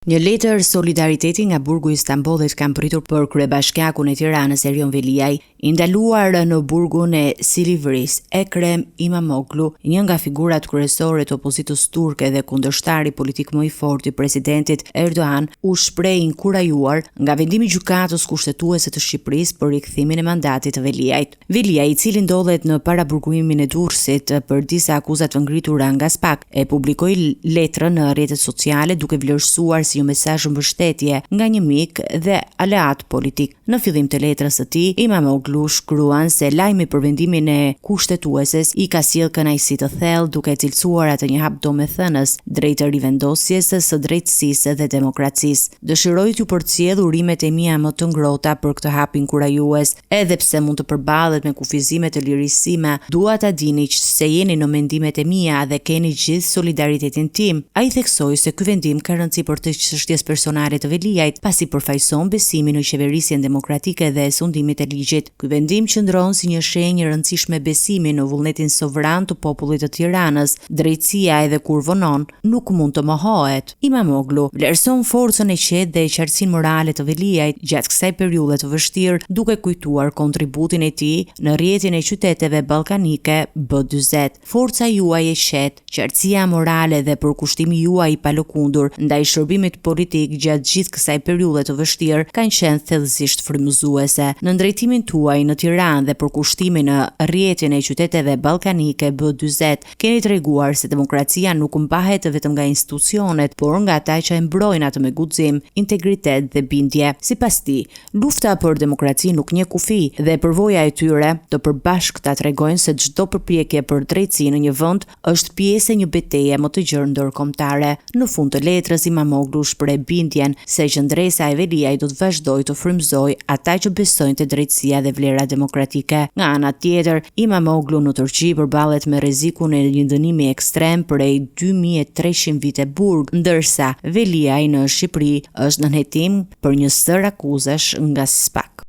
Një letër solidariteti nga burgu i Istanbulit kam pritur për kryebashkiakun e Tiranës Erion Veliaj, i ndaluar në burgun e Silivris. Ekrem Imamoglu, një nga figurat kryesore të opozitës turke dhe kundërshtari politik më i fortë i presidentit Erdogan, u shpreh inkurajuar nga vendimi i gjykatës kushtetuese të Shqipërisë për rikthimin e mandatit të Veliajt. Veliaj, i cili ndodhet në paraburgimin e Durrësit për disa akuzat të ngritura nga SPAK, e publikoi letrën në rrjetet sociale duke vlerësuar si një mesazh mbështetje nga një mik dhe aleat politik. Në fillim të letrës së tij, Imamoglu shkruan se lajmi për vendimin e kushtetueses i ka sjellë kënaqësi të thellë, duke cilësuar atë një hap domethënës drejt rivendosjes së drejtësisë dhe demokracisë. Dëshiroj t'ju përcjell urimet e mia më të ngrohta për këtë hap inkurajues, edhe pse mund të përballet me kufizime të lirisime. Dua ta dini që se jeni në mendimet e mia dhe keni gjithë solidaritetin tim. Ai theksoi se ky vendim ka rëndësi për të çështjes personale të Veliajt, pasi përfaqëson besimin në qeverisjen demokratike dhe sundimit e ligjit. Ky vendim qëndron si një shenjë e rëndësishme besimi në vullnetin sovran të popullit të Tiranës. Drejtësia, edhe kur vonon, nuk mund të mohohet. Imamoglu vlerëson forcën e qetë dhe qartësinë morale të Veliajt gjatë kësaj periudhe të vështirë, duke kujtuar kontributin e tij në rrjetin e qyteteve ballkanike B40. Forca juaj e qetë, qartësia morale dhe përkushtimi juaj i palëkundur ndaj shërbimit politik gjatë gjithë kësaj periudhe të vështirë kanë qenë thellësisht frymëzuese. Në ndrejtimin tuaj në Tiranë dhe përkushtimin në rrjetin e qyteteve ballkanike B40, keni treguar se demokracia nuk mbahet vetëm nga institucionet, por nga ata që e mbrojnë atë me guxim, integritet dhe bindje. Sipas tij, lufta për demokraci nuk njeh kufi dhe përvoja e tyre të përbashkëta tregojnë se çdo përpjekje për drejtësi në një vend është pjesë e një betejë më të gjerë ndërkombëtare. Në fund të letrës, Imamoglu shpreh bindjen se qendresa e Veliajt do të vazhdojë të frymëzojë ata që besojnë te drejtësia dhe vlerat demokratike. Nga ana tjetër, Imamoglu në Turqi përballet me rrezikun e një dënimi ekstrem prej 2300 vite burg, ndërsa Veliaj në Shqipëri është në hetim për një sër akuzash nga SPAK.